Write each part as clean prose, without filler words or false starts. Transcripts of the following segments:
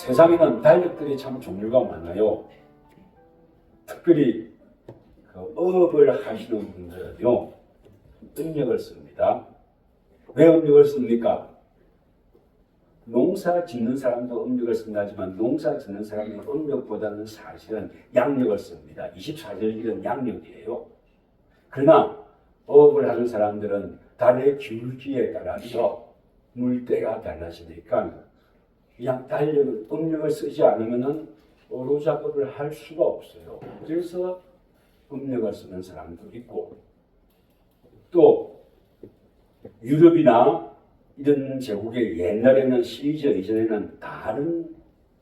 세상에는 달력들이 참 종류가 많아요. 특별히 그 업을 하시는 분들은요, 음력을 씁니다. 왜 음력을 씁니까? 농사 짓는 사람도 음력을 쓴다지만 농사 짓는 사람은 음력보다는 사실은 양력을 씁니다. 24절기는 양력이에요. 그러나 업을 하는 사람들은 달의 기울기에 따라서 물때가 달라지니까 그냥 달력을, 음력을 쓰지 않으면 어로 작업을 할 수가 없어요. 그래서 음력을 쓰는 사람도 있고, 또 유럽이나 이런 제국의 옛날에는 시리즈 이전에는 다른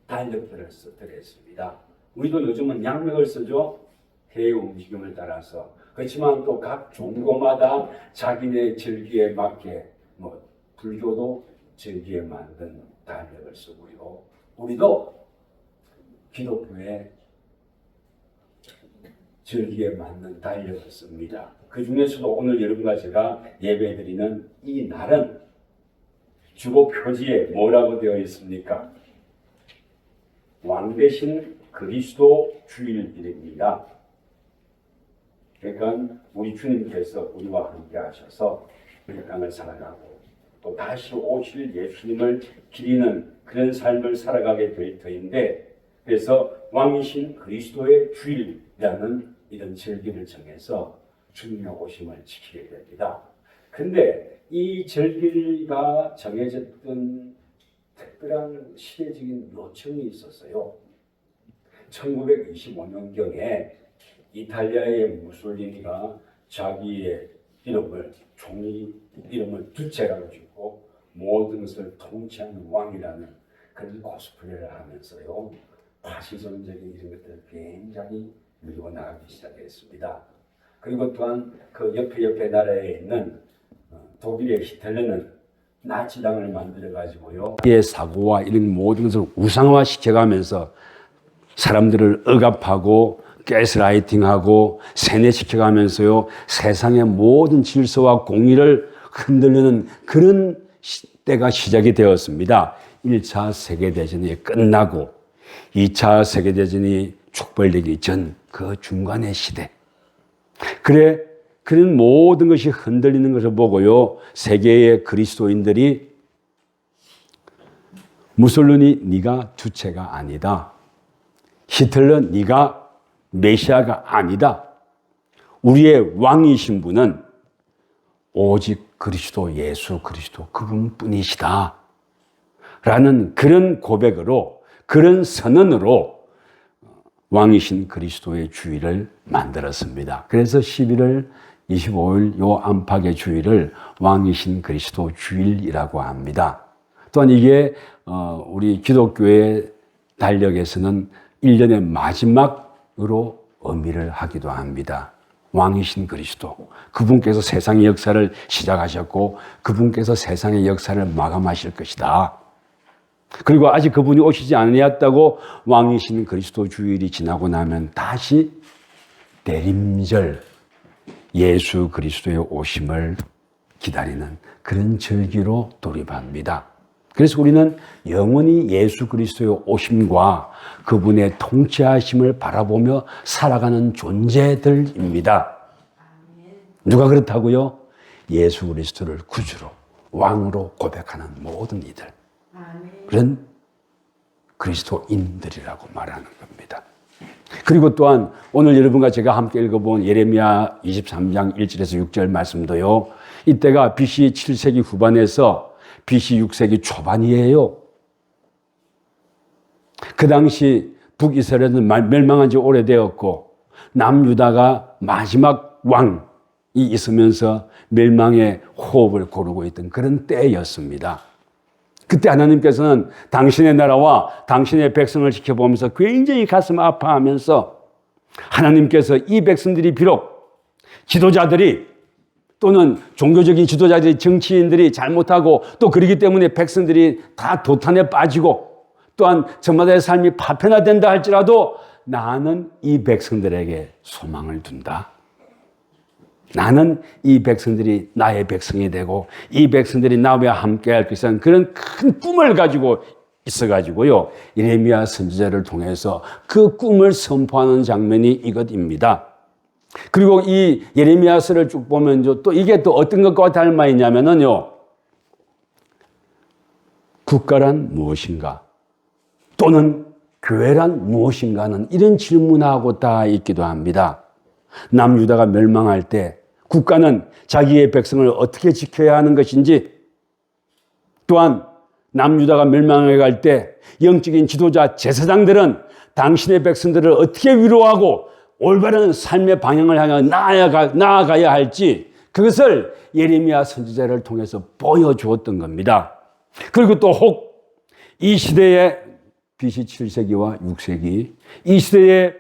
달력들을 쓰더랬습니다. 우리도 요즘은 양력을 쓰죠. 해의 움직임을 따라서. 그렇지만 또 각 종교마다 자기네 절기에 맞게 불교도 절기에 만든 달력을 쓰고요. 우리도 기독교의 절기에 맞는 달력을 씁니다. 그 중에서도 오늘 여러분과 제가 예배드리는 이 날은 주보 표지에 뭐라고 되어 있습니까? 왕 대신 그리스도 주일입니다. 그러니까 우리 주님께서 우리와 함께 하셔서 이 땅을 살아가고 또 다시 오실 예수님을 기리는 그런 삶을 살아가게 될 터인데, 그래서 왕이신 그리스도의 주일이라는 이런 절기를 정해서 주님의 오심을 지키게 됩니다. 근데 이 절기가 정해졌던 특별한 시대적인 요청이 있었어요. 1925년경에 이탈리아의 무솔리니가 자기의 이름을, 총리 이름을 두체라고 짓고 모든 것을 통치하는 왕이라는 그런 코스프레를 하면서요, 파시즘적인 이런 것들을 굉장히 밀고 나가기 시작했습니다. 그리고 또한 그 옆에 나라에 있는 독일의 히틀러는 나치당을 만들어가지고요, 의 사고와 이런 모든 것을 우상화 시켜가면서 사람들을 억압하고 가스라이팅하고 세뇌시켜가면서요, 세상의 모든 질서와 공의를 흔들리는 그런 때가 시작이 되었습니다. 1차 세계대전이 끝나고 2차 세계대전이 촉발되기 전 그 중간의 시대. 그런 모든 것이 흔들리는 것을 보고요, 세계의 그리스도인들이 무솔리니 네가 주체가 아니다. 히틀러 네가 메시아가 아니다. 우리의 왕이신 분은 오직 그리스도, 예수 그리스도 그분뿐이시다. 라는 그런 고백으로, 그런 선언으로 왕이신 그리스도의 주일을 만들었습니다. 그래서 11월 25일 요 안팎의 주일을 왕이신 그리스도 주일이라고 합니다. 또한 이게 우리 기독교의 달력에서는 1년의 마지막으로 의미를 하기도 합니다. 왕이신 그리스도, 그분께서 세상의 역사를 시작하셨고 그분께서 세상의 역사를 마감하실 것이다. 그리고 아직 그분이 오시지 않으셨다고 왕이신 그리스도 주일이 지나고 나면 다시 대림절, 예수 그리스도의 오심을 기다리는 그런 절기로 돌입합니다. 그래서 우리는 영원히 예수 그리스도의 오심과 그분의 통치하심을 바라보며 살아가는 존재들입니다. 누가 그렇다고요? 예수 그리스도를 구주로, 왕으로 고백하는 모든 이들. 그런 그리스도인들이라고 말하는 겁니다. 그리고 또한 오늘 여러분과 제가 함께 읽어본 예레미야 23장 1절에서 6절 말씀도요, 이때가 BC 7세기 후반에서 BC 6세기 초반이에요. 그 당시 북이스라엘은 멸망한 지 오래되었고 남유다가 마지막 왕이 있으면서 멸망의 호흡을 고르고 있던 그런 때였습니다. 그때 하나님께서는 당신의 나라와 당신의 백성을 지켜보면서 굉장히 가슴 아파하면서 하나님께서 이 백성들이 비록 지도자들이 또는 종교적인 지도자들이, 정치인들이 잘못하고 또 그러기 때문에 백성들이 다 도탄에 빠지고 또한 저마다의 삶이 파편화된다 할지라도 나는 이 백성들에게 소망을 둔다. 나는 이 백성들이 나의 백성이 되고 이 백성들이 나와 함께 할 것이라는 그런 큰 꿈을 가지고 있어가지고요. 예레미야 선지자를 통해서 그 꿈을 선포하는 장면이 이것입니다. 그리고 이 예레미야서를 쭉 보면 또 이게 또 어떤 것과 닮아 있냐면요. 국가란 무엇인가? 또는 교회란 무엇인가는 이런 질문하고 다 있기도 합니다. 남유다가 멸망할 때 국가는 자기의 백성을 어떻게 지켜야 하는 것인지, 또한 남유다가 멸망해 갈 때 영적인 지도자 제사장들은 당신의 백성들을 어떻게 위로하고 올바른 삶의 방향을 향해 나아가야 할지, 그것을 예레미야 선지자를 통해서 보여주었던 겁니다. 그리고 또 혹 이 시대에 BC 7세기와 6세기 이 시대에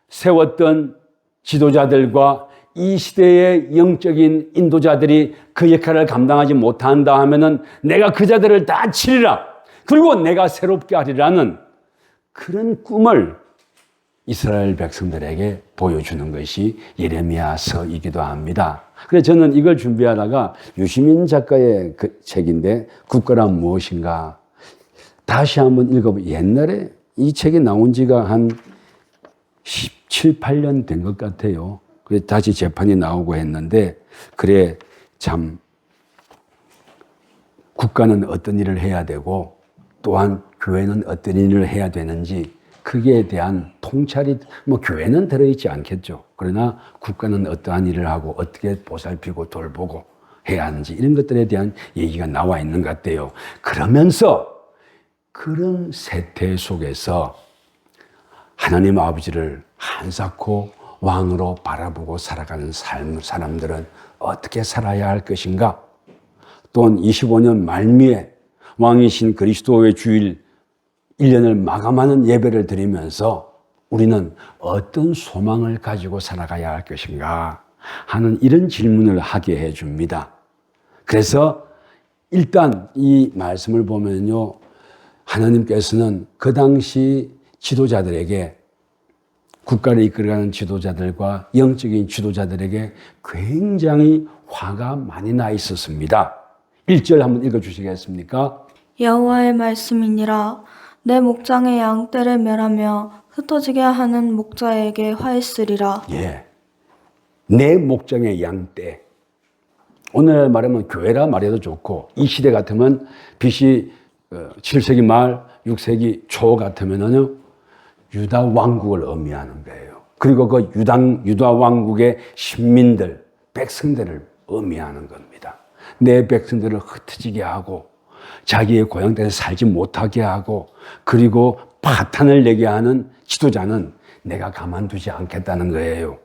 세웠던 지도자들과 이 시대의 영적인 인도자들이 그 역할을 감당하지 못한다 하면은 내가 그 자들을 다 치리라, 그리고 내가 새롭게 하리라는 그런 꿈을 이스라엘 백성들에게 보여주는 것이 예레미야서이기도 합니다. 그래서 저는 이걸 준비하다가 유시민 작가의 그 책인데 국가란 무엇인가 다시 한번 읽어보면, 옛날에 이 책이 나온 지가 한 17, 8년 된 것 같아요. 그래서 다시 재판이 나오고 했는데, 그래 참 국가는 어떤 일을 해야 되고 또한 교회는 어떤 일을 해야 되는지, 거기에 대한 통찰이, 교회는 들어있지 않겠죠. 그러나 국가는 어떠한 일을 하고 어떻게 보살피고 돌보고 해야 하는지, 이런 것들에 대한 얘기가 나와 있는 것 같아요. 그러면서 그런 세태 속에서 하나님 아버지를 한사코 왕으로 바라보고 살아가는 사람들은 어떻게 살아야 할 것인가? 또한 25년 말미에 왕이신 그리스도의 주일 1년을 마감하는 예배를 드리면서 우리는 어떤 소망을 가지고 살아가야 할 것인가 하는 이런 질문을 하게 해줍니다. 그래서 일단 이 말씀을 보면요, 하나님께서는 그 당시 지도자들에게, 국가를 이끌어가는 지도자들과 영적인 지도자들에게 굉장히 화가 많이 나 있었습니다. 1절 한번 읽어주시겠습니까? 여호와의 말씀이니라. 내 목장의 양 떼를 멸하며 흩어지게 하는 목자에게 화했으리라. 예, 내 목장의 양 떼. 오늘날 말하면 교회라 말해도 좋고, 이 시대 같으면 BC 7세기 말 6세기 초 같으면은요, 유다 왕국을 의미하는 거예요. 그리고 그 유다 왕국의 신민들, 백성들을 의미하는 겁니다. 내 백성들을 흩어지게 하고 자기의 고향 땅에서 살지 못하게 하고, 그리고 파탄을 내게 하는 지도자는 내가 가만두지 않겠다는 거예요.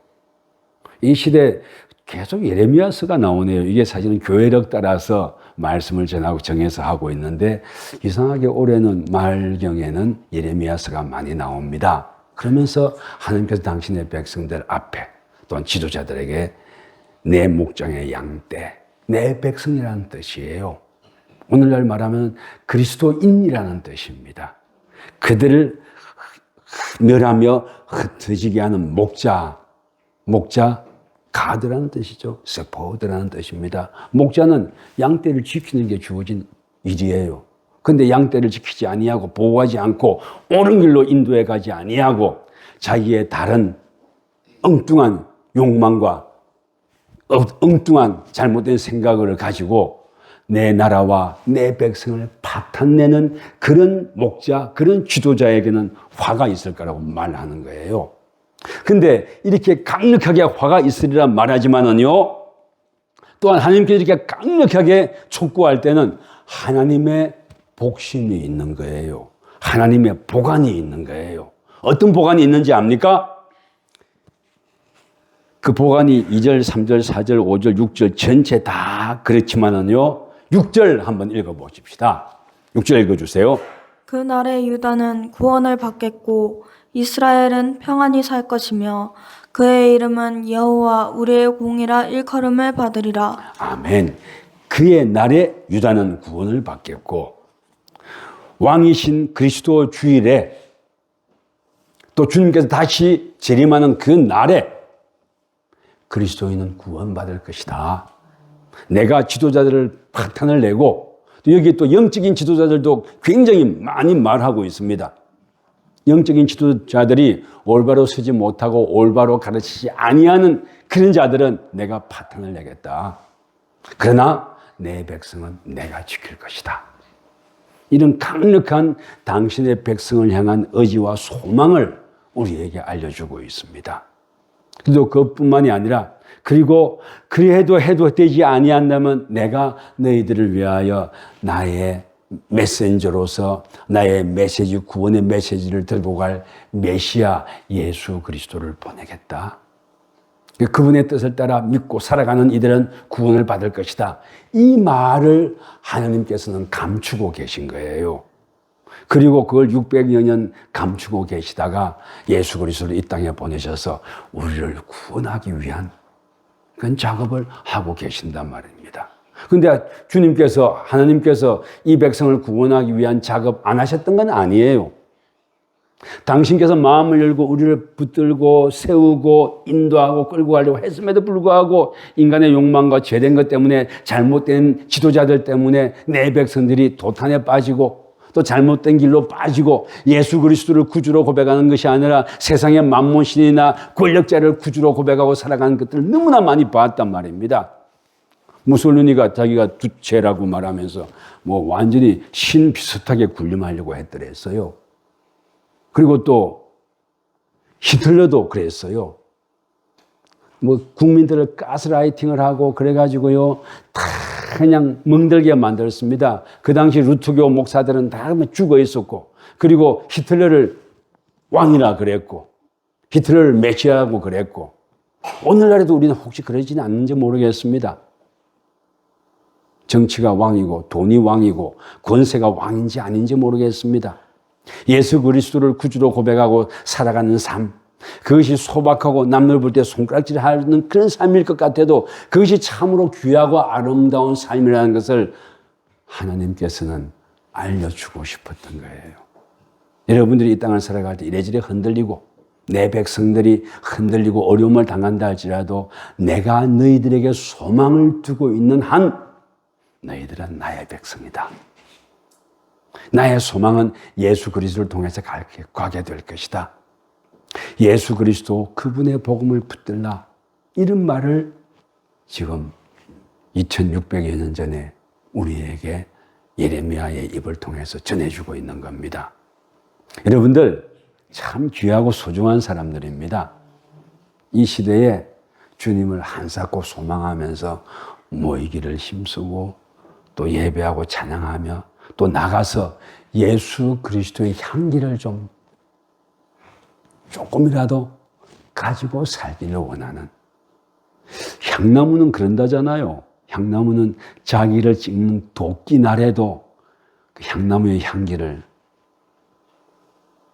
이 시대 계속 예레미야서가 나오네요. 이게 사실은 교회력 따라서 말씀을 전하고 정해서 하고 있는데, 이상하게 올해는 말경에는 예레미야서가 많이 나옵니다. 그러면서 하나님께서 당신의 백성들 앞에, 또한 지도자들에게 내 목장의 양떼, 내 백성이라는 뜻이에요. 오늘날 말하면 그리스도인이라는 뜻입니다. 그들을 멸하며 흩어지게 하는 목자, 가드라는 뜻이죠. 세포드라는 뜻입니다. 목자는 양떼를 지키는 게 주어진 일이에요. 근데 양떼를 지키지 아니하고 보호하지 않고 옳은 길로 인도해 가지 아니하고 자기의 다른 엉뚱한 욕망과 엉뚱한 잘못된 생각을 가지고 내 나라와 내 백성을 파탄내는 그런 목자, 그런 지도자에게는 화가 있을 거라고 말하는 거예요. 근데 이렇게 강력하게 화가 있으리라 말하지만은요, 또한 하나님께서 이렇게 강력하게 촉구할 때는 하나님의 복심이 있는 거예요. 하나님의 보관이 있는 거예요. 어떤 보관이 있는지 압니까? 그 보관이 2절, 3절, 4절, 5절, 6절 전체 다 그렇지만은요, 6절 한번 읽어보십시다. 6절 읽어주세요. 그날에 유다는 구원을 받겠고 이스라엘은 평안히 살 것이며 그의 이름은 여호와 우리의 공이라 일컬음을 받으리라. 아멘. 그의 날에 유다는 구원을 받겠고 왕이신 그리스도 주일에 또 주님께서 다시 재림하는 그 날에 그리스도인은 구원받을 것이다. 내가 지도자들을 파탄을 내고 또 여기 또 영적인 지도자들도 굉장히 많이 말하고 있습니다. 영적인 지도자들이 올바로 서지 못하고 올바로 가르치지 아니하는 그런 자들은 내가 파탄을 내겠다. 그러나 내 백성은 내가 지킬 것이다. 이런 강력한 당신의 백성을 향한 의지와 소망을 우리에게 알려주고 있습니다. 그리고 그것뿐만이 아니라 그리고 그래도 해도 되지 아니한다면 내가 너희들을 위하여 나의 메신저로서 나의 메시지, 구원의 메시지를 들고 갈 메시아 예수 그리스도를 보내겠다. 그분의 뜻을 따라 믿고 살아가는 이들은 구원을 받을 것이다. 이 말을 하나님께서는 감추고 계신 거예요. 그리고 그걸 600여 년 감추고 계시다가 예수 그리스도를 이 땅에 보내셔서 우리를 구원하기 위한 그런 작업을 하고 계신단 말입니다. 근데 주님께서, 하나님께서 이 백성을 구원하기 위한 작업 안 하셨던 건 아니에요. 당신께서 마음을 열고 우리를 붙들고 세우고 인도하고 끌고 가려고 했음에도 불구하고 인간의 욕망과 죄된 것 때문에 잘못된 지도자들 때문에 내 백성들이 도탄에 빠지고 또 잘못된 길로 빠지고 예수 그리스도를 구주로 고백하는 것이 아니라 세상의 만몬신이나 권력자를 구주로 고백하고 살아가는 것들을 너무나 많이 봤단 말입니다. 무솔리니가 자기가 두체라고 말하면서 뭐 완전히 신 비슷하게 군림하려고 했더랬어요. 그리고 또 히틀러도 그랬어요. 뭐 국민들을 가스라이팅을 하고 그래가지고요 다 그냥 멍들게 만들었습니다. 그 당시 루트교 목사들은 다 죽어 있었고, 그리고 히틀러를 왕이라 그랬고, 히틀러를 메시아라고 그랬고, 오늘날에도 우리는 혹시 그러지는 않는지 모르겠습니다. 정치가 왕이고 돈이 왕이고 권세가 왕인지 아닌지 모르겠습니다. 예수 그리스도를 구주로 고백하고 살아가는 삶, 그것이 소박하고 남들 볼 때 손가락질하는 그런 삶일 것 같아도 그것이 참으로 귀하고 아름다운 삶이라는 것을 하나님께서는 알려주고 싶었던 거예요. 여러분들이 이 땅을 살아갈 때 이래저래 흔들리고 내 백성들이 흔들리고 어려움을 당한다 할지라도 내가 너희들에게 소망을 두고 있는 한 너희들은 나의 백성이다. 나의 소망은 예수 그리스도를 통해서 가게 될 것이다. 예수 그리스도 그분의 복음을 붙들라. 이런 말을 지금 2600여 년 전에 우리에게 예레미야의 입을 통해서 전해주고 있는 겁니다. 여러분들 참 귀하고 소중한 사람들입니다. 이 시대에 주님을 한사코 소망하면서 모이기를 힘쓰고 또 예배하고 찬양하며 또 나가서 예수 그리스도의 향기를 좀 조금이라도 가지고 살기를 원하는, 향나무는 그런다잖아요. 향나무는 자기를 찍는 도끼날에도 그 향나무의 향기를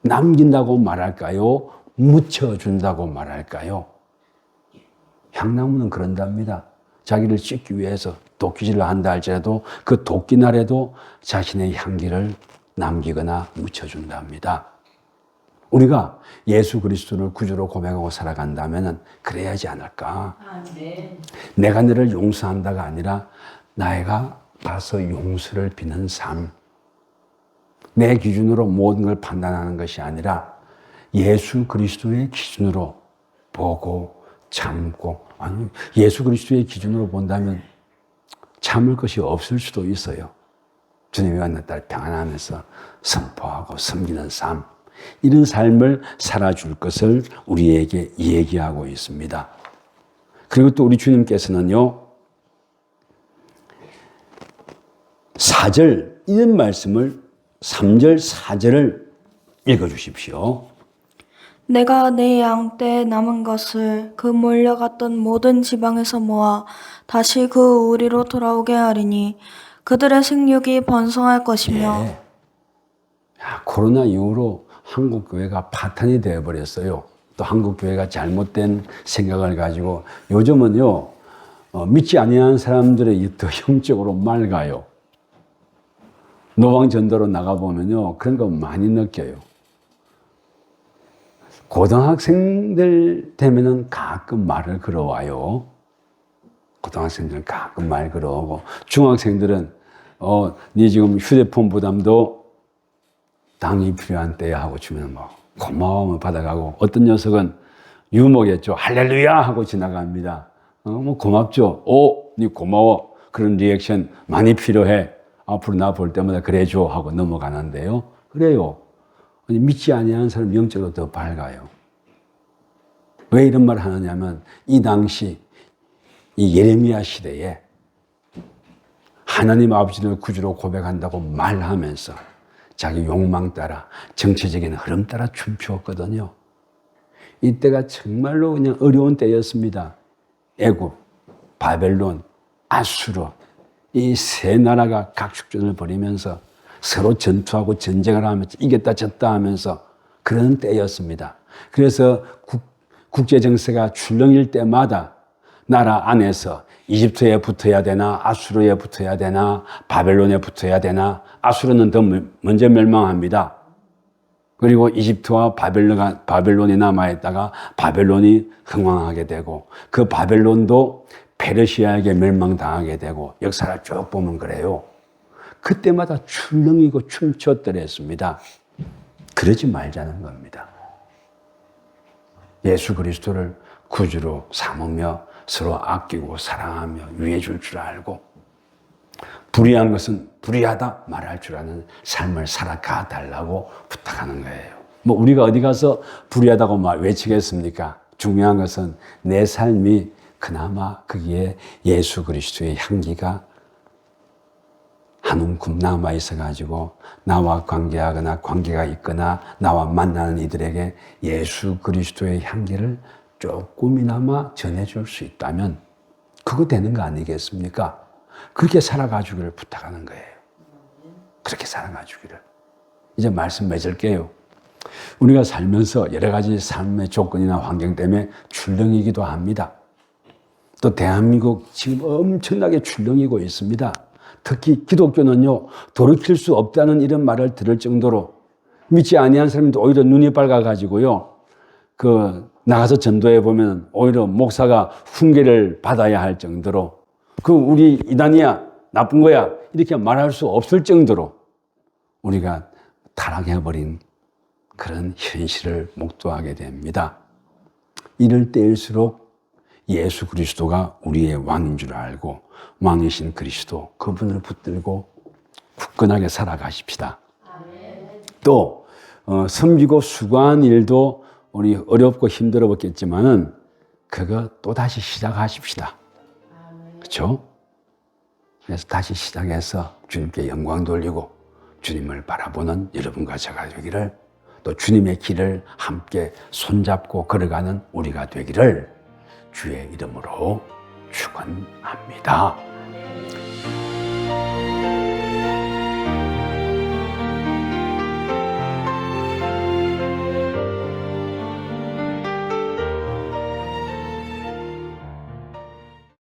남긴다고 말할까요? 묻혀준다고 말할까요? 향나무는 그런답니다. 자기를 찍기 위해서 도끼질을 한다 할지라도 그 도끼날에도 자신의 향기를 남기거나 묻혀준답니다. 우리가 예수 그리스도를 구주로 고백하고 살아간다면 그래야지 않을까? 아멘. 내가 너를 용서한다가 아니라 나가 가서 용서를 비는 삶. 내 기준으로 모든 걸 판단하는 것이 아니라 예수 그리스도의 기준으로 보고 참고, 아니 예수 그리스도의 기준으로 본다면 참을 것이 없을 수도 있어요. 주님이 내 딸 평안하면서 선포하고 섬기는 삶, 이런 삶을 살아줄 것을 우리에게 얘기하고 있습니다. 그리고 또 우리 주님께서는요 4절 이런 말씀을 3절 4절을 읽어주십시오. 내가 내 양 떼에 남은 것을 그 몰려갔던 모든 지방에서 모아 다시 그 우리로 돌아오게 하리니 그들의 생육이 번성할 것이며. 네. 코로나 이후로 한국 교회가 파탄이 되어버렸어요. 또 한국 교회가 잘못된 생각을 가지고 요즘은요 믿지 아니하는 사람들의 더 영적으로 맑아요. 노방 전도로 나가보면요 그런 거 많이 느껴요. 고등학생들 되면은 가끔 말을 걸어와요. 고등학생들은 가끔 말 걸어오고 중학생들은 네 지금 휴대폰 부담도 당이 필요한 때야 하고 주면 뭐 고마움을 받아가고, 어떤 녀석은 유머겠죠. 할렐루야 하고 지나갑니다. 뭐 고맙죠. 네 고마워. 그런 리액션 많이 필요해. 앞으로 나 볼 때마다 그래줘 하고 넘어가는데요. 그래요. 아니, 믿지 아니하는 사람 영적으로 더 밝아요. 왜 이런 말을 하느냐면, 이 당시 이 예레미야 시대에 하나님 아버지를 구주로 고백한다고 말하면서 자기 욕망 따라, 정치적인 흐름 따라 춤추었거든요. 이때가 정말로 그냥 어려운 때였습니다. 애굽, 바벨론, 아수르, 이 세 나라가 각축전을 벌이면서 서로 전투하고 전쟁을 하면서 이겼다 졌다 하면서 그런 때였습니다. 그래서 국제 정세가 출렁일 때마다 나라 안에서 이집트에 붙어야 되나, 아수르에 붙어야 되나, 바벨론에 붙어야 되나. 아수르는 더 먼저 멸망합니다. 그리고 이집트와 바벨론이 남아있다가 바벨론이 흥왕하게 되고, 그 바벨론도 페르시아에게 멸망당하게 되고, 역사를 쭉 보면 그래요. 그때마다 출렁이고 춤췄더랬습니다. 그러지 말자는 겁니다. 예수 그리스도를 구주로 삼으며 서로 아끼고 사랑하며 위해줄 줄 알고, 불의한 것은 불의하다 말할 줄 아는 삶을 살아가 달라고 부탁하는 거예요. 뭐 우리가 어디 가서 불의하다고 외치겠습니까? 중요한 것은 내 삶이 그나마 거기에 예수 그리스도의 향기가 한 움큼 남아 있어가지고, 나와 관계하거나 관계가 있거나 나와 만나는 이들에게 예수 그리스도의 향기를 조금이나마 전해줄 수 있다면 그거 되는 거 아니겠습니까? 그렇게 살아가주기를 부탁하는 거예요. 그렇게 살아가주기를. 이제 말씀 맺을게요. 우리가 살면서 여러 가지 삶의 조건이나 환경 때문에 출렁이기도 합니다. 또 대한민국 지금 엄청나게 출렁이고 있습니다. 특히 기독교는요, 돌이킬 수 없다는 이런 말을 들을 정도로, 믿지 아니한 사람도 오히려 눈이 밝아가지고요, 나가서 전도해 보면 오히려 목사가 훈계를 받아야 할 정도로, 우리 이단이야, 나쁜 거야, 이렇게 말할 수 없을 정도로 우리가 타락해버린 그런 현실을 목도하게 됩니다. 이럴 때일수록 예수 그리스도가 우리의 왕인 줄 알고, 왕이신 그리스도, 그분을 붙들고 굳건하게 살아가십시다. 또 섬기고 수고한 일도 우리 어렵고 힘들어 봤겠지만은 그거 또 다시 시작하십시다. 그렇죠? 그래서 다시 시작해서 주님께 영광 돌리고 주님을 바라보는 여러분과 제가 되기를, 또 주님의 길을 함께 손잡고 걸어가는 우리가 되기를 주의 이름으로 축원합니다.